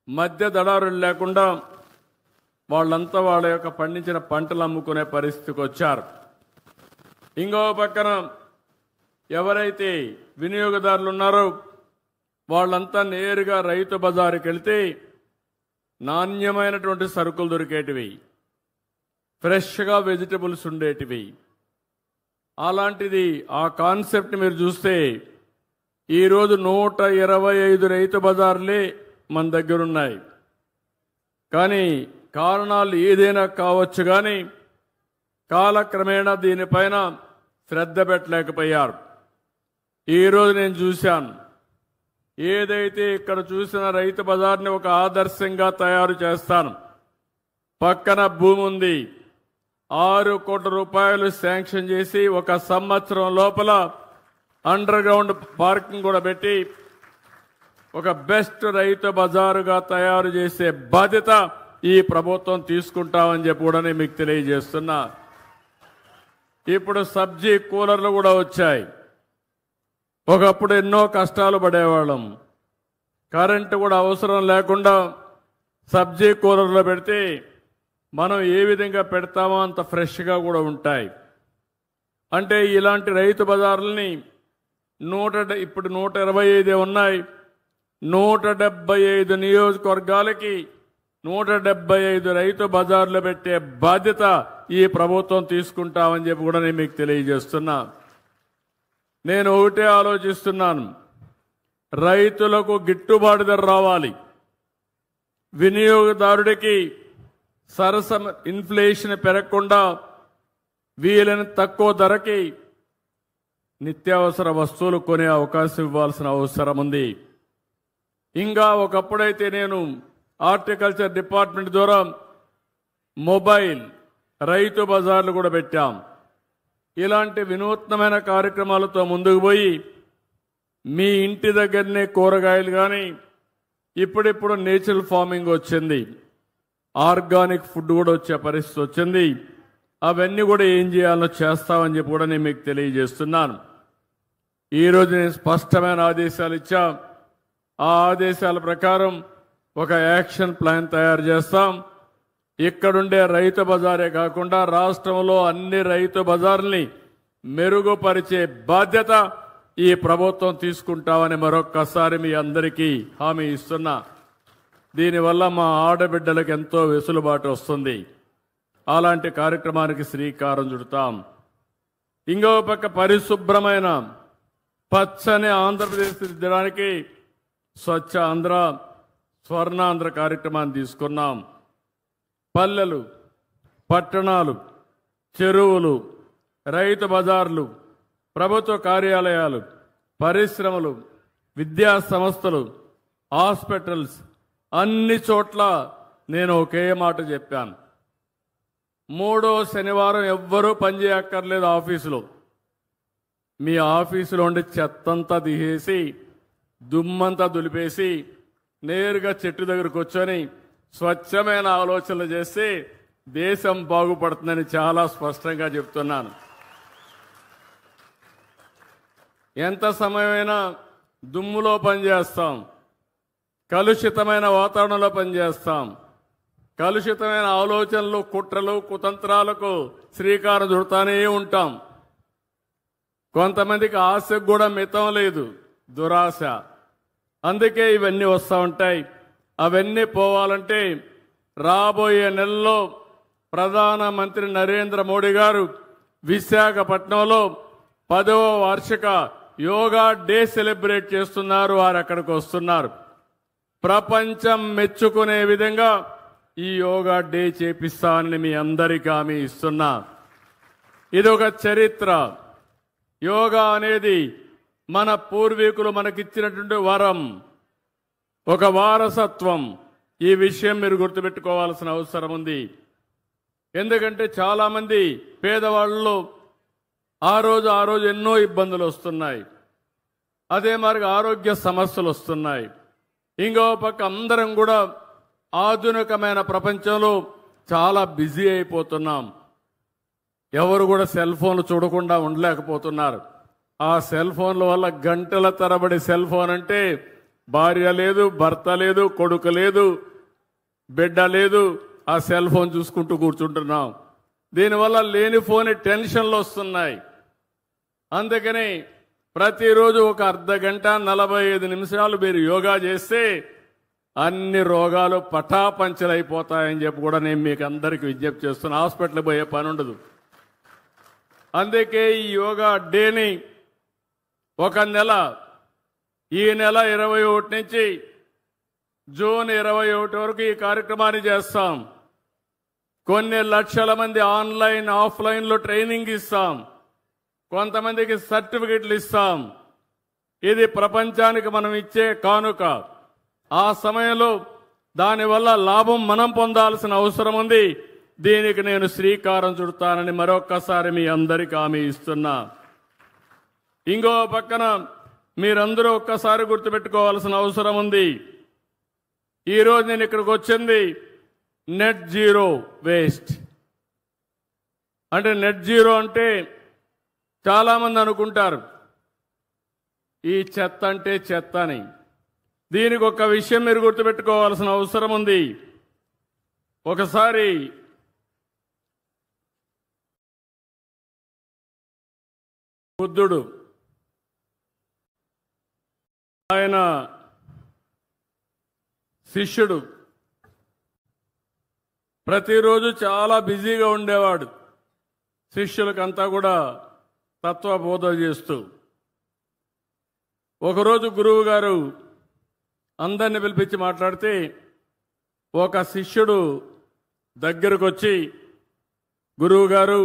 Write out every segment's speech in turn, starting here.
మధ్య దళారులు లేకుండా వాళ్ళంతా వాళ్ళ యొక్క పండించిన పంటలు అమ్ముకునే పరిస్థితికి వచ్చారు. ఇంకో పక్కన ఎవరైతే వినియోగదారులు ఉన్నారో వాళ్ళంతా నేరుగా రైతు బజారుకి వెళ్తే నాణ్యమైనటువంటి సరుకులు దొరికేటివి, ఫ్రెష్గా వెజిటబుల్స్ ఉండేటివి. అలాంటిది ఆ కాన్సెప్ట్ మీరు చూస్తే ఈరోజు 125 రైతు బజార్లే మన దగ్గర ఉన్నాయి. కానీ కారణాలు ఏదైనా కావచ్చు, కానీ కాలక్రమేణా దీనిపైన శ్రద్ధ పెట్టలేకపోయారు. ఈరోజు నేను చూశాను, ఏదైతే ఇక్కడ చూసిన రైతు బజార్ని ఒక ఆదర్శంగా తయారు చేస్తాను. పక్కన భూమి ఉంది, 6 కోట్ల రూపాయలు శాంక్షన్ చేసి 1 సంవత్సరం లోపల అండర్ గ్రౌండ్ పార్కింగ్ కూడా పెట్టి ఒక బెస్ట్ రైతు బజారుగా తయారు చేసే బాధ్యత ఈ ప్రభుత్వం తీసుకుంటామని చెప్పి కూడా నేను మీకు తెలియజేస్తున్నా. ఇప్పుడు సబ్జీ కూలర్లు కూడా వచ్చాయి. ఒకప్పుడు ఎన్నో కష్టాలు పడేవాళ్ళం, కరెంటు కూడా అవసరం లేకుండా సబ్జీ కూలర్లో పెడితే మనం ఏ విధంగా పెడతామో అంత ఫ్రెష్గా కూడా ఉంటాయి. అంటే ఇలాంటి రైతు బజార్లని ఇప్పుడు 125 ఉన్నాయి. 175 నియోజకవర్గాలకి 175 రైతు బజార్లు పెట్టే బాధ్యత ఈ ప్రభుత్వం తీసుకుంటామని చెప్పి కూడా నేను మీకు తెలియజేస్తున్నా. నేను ఒకటే ఆలోచిస్తున్నాను, రైతులకు గిట్టుబాటు ధర రావాలి, వినియోగదారుడికి సరసమ ఇన్ఫ్లేషన్ పెరగకుండా వీలైన తక్కువ ధరకి నిత్యావసర వస్తువులు కొనే అవకాశం ఇవ్వాల్సిన అవసరం ఉంది. ఇంకా ఒకప్పుడైతే నేను హార్టికల్చర్ డిపార్ట్మెంట్ ద్వారా మొబైల్ రైతు బజార్లు కూడా పెట్టాం. ఇలాంటి వినూత్నమైన కార్యక్రమాలతో ముందుకు పోయి మీ ఇంటి దగ్గరనే కూరగాయలు కానీ, ఇప్పుడిప్పుడు నేచురల్ ఫార్మింగ్ వచ్చింది, ఆర్గానిక్ ఫుడ్ కూడా వచ్చే పరిస్థితి వచ్చింది. అవన్నీ కూడా ఏం చేయాలో చేస్తామని చెప్పి కూడా నేను మీకు తెలియజేస్తున్నాను. ఈరోజు నేను స్పష్టమైన ఆదేశాలు ఇచ్చా. ఆ ఆదేశాల ప్రకారం ఒక యాక్షన్ ప్లాన్ తయారు చేస్తాం. ఇక్కడుండే రైతు బజారే కాకుండా రాష్ట్రంలో అన్ని రైతు బజార్లని మెరుగుపరిచే బాధ్యత ఈ ప్రభుత్వం తీసుకుంటామని మరొక్కసారి మీ అందరికీ హామీ ఇస్తున్నా. దీనివల్ల మా ఆడబిడ్డలకు ఎంతో వెసులుబాటు వస్తుంది. అలాంటి కార్యక్రమానికి శ్రీకారం చుడతాం. ఇంకో పక్క పరిశుభ్రమైన పచ్చని ఆంధ్రప్రదేశ్ దిద్దడానికి స్వచ్ఛ ఆంధ్ర, స్వర్ణాంధ్ర కార్యక్రమాన్ని తీసుకున్నాం. పల్లెలు, పట్టణాలు, చెరువులు, రైతు బజార్లు, ప్రభుత్వ కార్యాలయాలు, పరిశ్రమలు, విద్యా సంస్థలు, హాస్పిటల్స్ అన్ని చోట్ల నేను ఒకే మాట చెప్పాను. 3వ శనివారం ఎవ్వరూ పనిచేయక్కర్లేదు ఆఫీసులో. మీ ఆఫీసులో ఉండి చెత్తంతా తీసేసి దుమ్మంతా దులిపేసి నేరుగా చెట్టు దగ్గరకు వచ్చని స్వచ్ఛమైన ఆలోచనలు చేస్తే దేశం బాగుపడుతుందని చాలా స్పష్టంగా చెప్తున్నాను. ఎంత సమయమైనా దుమ్ములో పనిచేస్తాం, కలుషితమైన వాతావరణంలో పనిచేస్తాం, కలుషితమైన ఆలోచనలు, కుట్రలు, కుతంత్రాలకు శ్రీకారం చుడతానే ఉంటాం. కొంతమందికి ఆశకు కూడా మితం లేదు, దురాశ. అందుకే ఇవన్నీ వస్తూ ఉంటాయి. అవన్నీ పోవాలంటే రాబోయే నెలలో ప్రధానమంత్రి నరేంద్ర మోడీ గారు విశాఖపట్నంలో 10వ వార్షిక యోగా డే సెలబ్రేట్ చేస్తున్నారు. వారు అక్కడికి వస్తున్నారు. ప్రపంచం మెచ్చుకునే విధంగా ఈ యోగా డే చేపిస్తానని మీ అందరికీ హామీ ఇస్తున్నా. ఇది ఒక చరిత్ర. యోగా అనేది మన పూర్వీకులు మనకిచ్చినటువంటి వరం, ఒక వారసత్వం. ఈ విషయం మీరు గుర్తుపెట్టుకోవాల్సిన అవసరం ఉంది. ఎందుకంటే చాలామంది పేదవాళ్ళలో ఆ రోజు ఎన్నో ఇబ్బందులు వస్తున్నాయి. అదే మరి ఆరోగ్య సమస్యలు వస్తున్నాయి. ఇంకో పక్క అందరం కూడా ఆధునికమైన ప్రపంచంలో చాలా బిజీ అయిపోతున్నాం. ఎవరు కూడా సెల్ ఫోన్లు చూడకుండా ఉండలేకపోతున్నారు. ఆ సెల్ ఫోన్ల వల్ల గంటల తరబడి సెల్ ఫోన్ అంటే భార్య లేదు, భర్త లేదు, కొడుకు లేదు, బిడ్డ లేదు, ఆ సెల్ ఫోన్ చూసుకుంటూ కూర్చుంటున్నాం. దీనివల్ల లేనిపోని టెన్షన్లు వస్తున్నాయి. అందుకని ప్రతిరోజు ఒక అర్ధ గంట 45 నిమిషాలు మీరు యోగా చేస్తే అన్ని రోగాలు పటాపంచలైపోతాయని చెప్పి కూడా నేను మీకు అందరికీ విజ్ఞప్తి చేస్తున్నా. హాస్పిటల్ పోయే పని ఉండదు. అందుకే ఈ యోగా డేని ఒక నెల, ఈ నెల 21 నుంచి జూన్ 21 వరకు ఈ కార్యక్రమాన్ని చేస్తాం. కొన్ని లక్షల మంది ఆన్లైన్, ఆఫ్లైన్లో ట్రైనింగ్ ఇస్తాం. కొంతమందికి సర్టిఫికెట్లు ఇస్తాం. ఇది ప్రపంచానికి మనం ఇచ్చే కానుక. ఆ సమయంలో దానివల్ల లాభం మనం పొందాల్సిన అవసరం ఉంది. దీనికి నేను శ్రీకారం చుడతానని మరొక్కసారి మీ అందరికీ హామీ ఇస్తున్నా. ఇంకో పక్కన మీరందరూ ఒక్కసారి గుర్తుపెట్టుకోవాల్సిన అవసరం ఉంది. ఈరోజు నేను ఇక్కడికి వచ్చింది నెట్ జీరో వేస్ట్. అంటే నెట్ జీరో అంటే చాలామంది అనుకుంటారు ఈ చెత్త అంటే చెత్త అని. దీనికి ఒక విషయం మీరు గుర్తుపెట్టుకోవాల్సిన అవసరం ఉంది. ఒకసారి బుద్ధుడు ఆయన శిష్యుడు ప్రతిరోజు చాలా బిజీగా ఉండేవాడు. శిష్యులకంతా కూడా తత్వబోధ చేస్తూ. ఒకరోజు గురువు గారు అందరిని పిలిపించి మాట్లాడితే ఒక శిష్యుడు దగ్గరకు వచ్చి, గురువు గారు,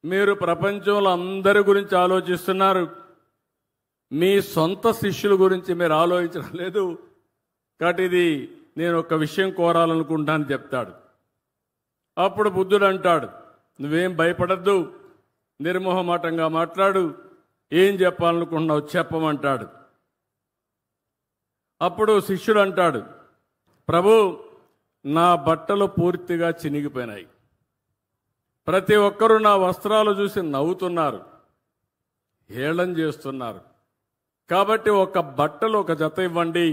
మీరు ప్రపంచంలో అందరి గురించి ఆలోచిస్తున్నారు, మీ సొంత శిష్యుల గురించి మీరు ఆలోచించడం లేదు, కాబట్టి ఇది నేను ఒక విషయం కోరాలనుకుంటాను చెప్తాడు. అప్పుడు బుద్ధుడు అంటాడు, నువ్వేం భయపడద్దు, నిర్మోహమాటంగా మాట్లాడు, ఏం చెప్పాలనుకుంటున్నావు చెప్పమంటాడు. అప్పుడు శిష్యుడు అంటాడు, ప్రభు, నా బట్టలు పూర్తిగా చినిగిపోయినాయి. ప్రతి ఒక్కరూ నా వస్త్రాలు చూసి నవ్వుతున్నారు, హేళన చేస్తున్నారు. కాబట్టి ఒక బట్టలు ఒక జత ఇవ్వండి,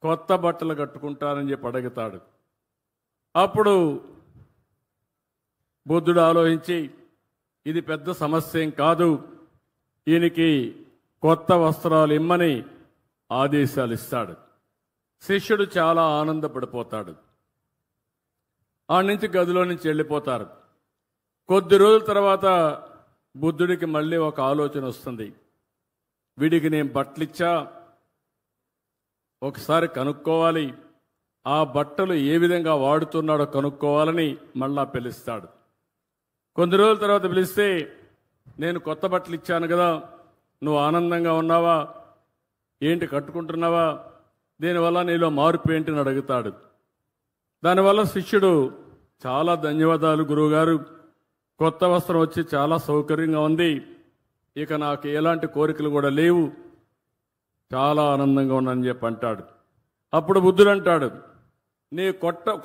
కొత్త బట్టలు కట్టుకుంటానని చెప్పి అడుగుతాడు. అప్పుడు బుద్ధుడు ఆలోచించి, ఇది పెద్ద సమస్య ఏం కాదు, ఈయనకి కొత్త వస్త్రాలు ఇమ్మని ఆదేశాలు ఇస్తాడు. శిష్యుడు చాలా ఆనందపడిపోతాడు. ఆ నుంచి గదిలో నుంచి వెళ్ళిపోతారు. కొద్ది రోజుల తర్వాత బుద్ధుడికి మళ్ళీ ఒక ఆలోచన వస్తుంది. వీడికి నేను బట్టలిచ్చా, ఒకసారి కనుక్కోవాలి, ఆ బట్టలు ఏ విధంగా వాడుతున్నాడో కనుక్కోవాలని మళ్ళా పిలుస్తాడు. కొద్ది రోజుల తర్వాత పిలిస్తే, నేను కొత్త బట్టలు ఇచ్చాను కదా, నువ్వు ఆనందంగా ఉన్నావా, ఏంటి కట్టుకుంటున్నావా, దీనివల్ల నీలో మార్పు ఏంటిని అడుగుతాడు. దానివల్ల శిష్యుడు, చాలా ధన్యవాదాలు గురువుగారు, కొత్త వస్త్రం వచ్చి చాలా సౌకర్యంగా ఉంది, ఇక నాకు ఎలాంటి కోరికలు కూడా లేవు, చాలా ఆనందంగా ఉన్నానని చెప్పి అంటాడు. అప్పుడు బుద్ధుడు అంటాడు, నీ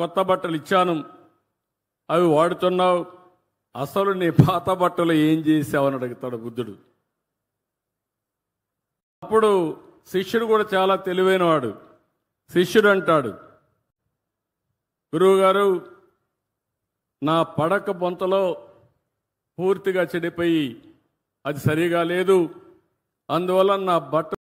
కొత్త బట్టలు ఇచ్చాను, అవి వాడుతున్నావు, అసలు నీ పాత బట్టలు ఏం చేసావని అడుగుతాడు బుద్ధుడు. అప్పుడు శిష్యుడు కూడా చాలా తెలివైనవాడు. శిష్యుడు అంటాడు, గురువుగారు, నా పడక బొంతలో పూర్తిగా చెడిపోయి అది సరిగా లేదు, అందువల్ల నా బట్ట